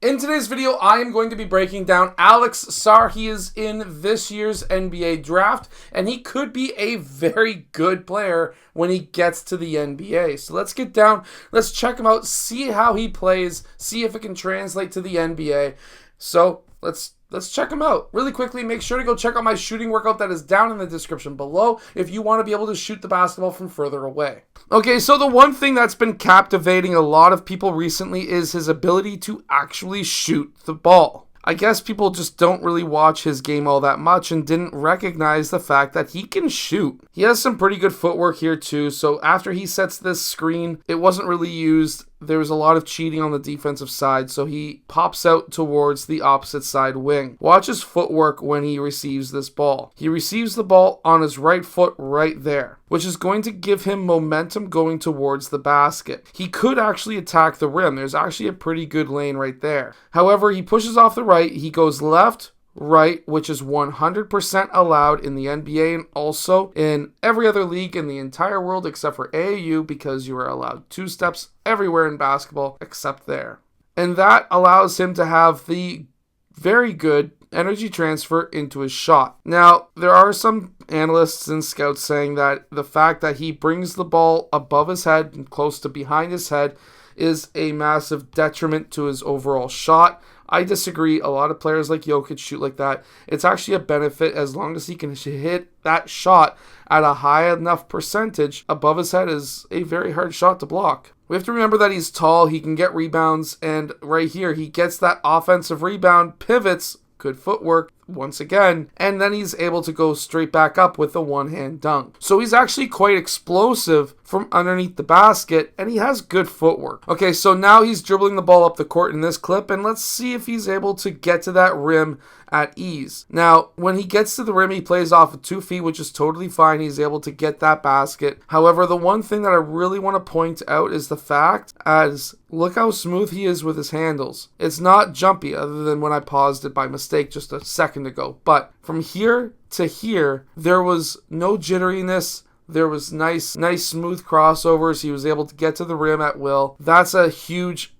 In today's video, I am going to be breaking down Alex Sarr. He is in this year's NBA draft, and he could be a very good player when he gets to the NBA. So let's get down, let's check him out, see how he plays, see if it can translate to the NBA. So let's check him out. Really quickly, make sure to go check out my shooting workout that is down in the description below if you want to be able to shoot the basketball from further away. Okay, so the one thing that's been captivating a lot of people recently is his ability to actually shoot the ball. I guess people just don't really watch his game all that much and didn't recognize the fact that he can shoot. He has some pretty good footwork here too, so after he sets this screen, it wasn't really used. There was a lot of cheating on the defensive side, so he pops out towards the opposite side wing. Watch his footwork when he receives this ball. He receives the ball on his right foot right there, which is going to give him momentum going towards the basket. He could actually attack the rim. There's actually a pretty good lane right there. However, he pushes off the right, he goes left, right, which is 100% allowed in the NBA and also in every other league in the entire world except for AAU, because you are allowed 2 steps everywhere in basketball except there. And that allows him to have the very good energy transfer into his shot. Now, there are some analysts and scouts saying that the fact that he brings the ball above his head and close to behind his head is a massive detriment to his overall shot. I disagree. A lot of players like Jokic shoot like that. It's actually a benefit as long as he can hit that shot at a high enough percentage above his head is a very hard shot to block. We have to remember that he's tall, he can get rebounds, and right here he gets that offensive rebound, pivots, good footwork once again, and then he's able to go straight back up with a one-hand dunk. So he's actually quite explosive from underneath the basket, and he has good footwork. Okay, so now he's dribbling the ball up the court in this clip, and let's see if he's able to get to that rim at ease. Now, when he gets to the rim, he plays off of 2 feet, which is totally fine. He's able to get that basket. However, the one thing that I really want to point out is the fact as look how smooth he is with his handles. It's not jumpy, other than when I paused it by mistake just a second ago. But from here to here, there was no jitteriness. There was nice smooth crossovers. He was able to get to the rim at will. That's a huge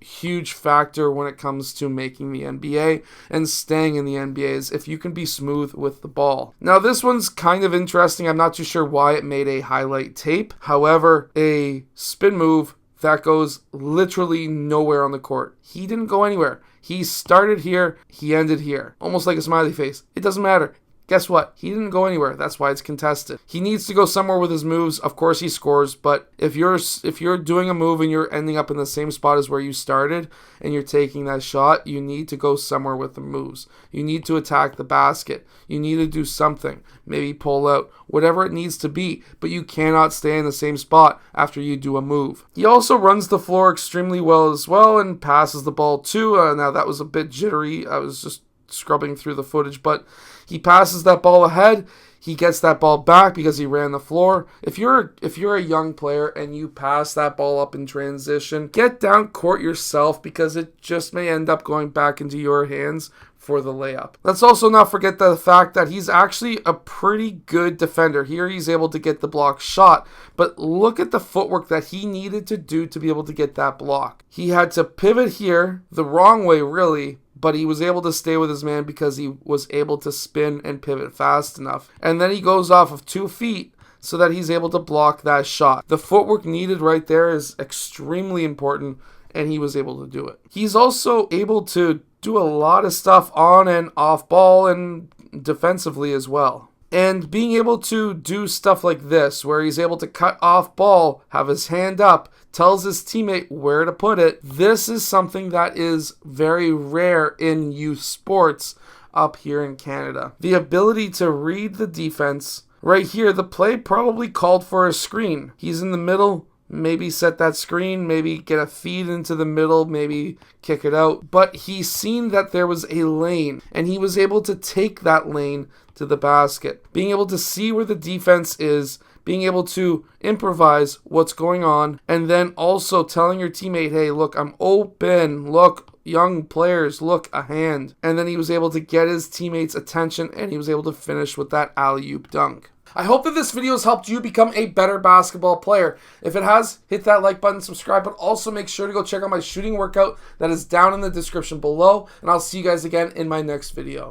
factor when it comes to making the NBA and staying in the NBA, is if you can be smooth with the ball. Now this one's kind of interesting. I'm not too sure why it made a highlight tape. However, a spin move that goes literally nowhere on the court. He didn't go anywhere. He started here, he ended here. Almost like a smiley face. It doesn't matter. Guess what? He didn't go anywhere. That's why it's contested. He needs to go somewhere with his moves. Of course he scores, but if you're doing a move and you're ending up in the same spot as where you started and you're taking that shot, you need to go somewhere with the moves. You need to attack the basket. You need to do something. Maybe pull out, whatever it needs to be, but you cannot stay in the same spot after you do a move. He also runs the floor extremely well as well and passes the ball too. Now that was a bit jittery. I was just scrubbing through the footage, but he passes that ball ahead. He gets that ball back because he ran the floor. If you're a young player and you pass that ball up in transition, get down court yourself, because it just may end up going back into your hands for the layup. Let's also not forget the fact that he's actually a pretty good defender. Here he's able to get the block shot, but look at the footwork that he needed to do to be able to get that block. He had to pivot here the wrong way really, but he was able to stay with his man because he was able to spin and pivot fast enough. And then he goes off of 2 feet so that he's able to block that shot. The footwork needed right there is extremely important, and he was able to do it. He's also able to do a lot of stuff on and off ball and defensively as well. And being able to do stuff like this, where he's able to cut off ball, have his hand up, tells his teammate where to put it, this is something that is very rare in youth sports up here in Canada. The ability to read the defense. Right here, the play probably called for a screen. He's in the middle, maybe set that screen, maybe get a feed into the middle, maybe kick it out. But he's seen that there was a lane, and he was able to take that lane to the basket. Being able to see where the defense is, being able to improvise what's going on, and then also telling your teammate, hey, look, I'm open. Look, young players, look, a hand. And then he was able to get his teammates' attention, and he was able to finish with that alley-oop dunk. I hope that this video has helped you become a better basketball player. If it has, hit that like button, subscribe, but also make sure to go check out my shooting workout that is down in the description below, and I'll see you guys again in my next video.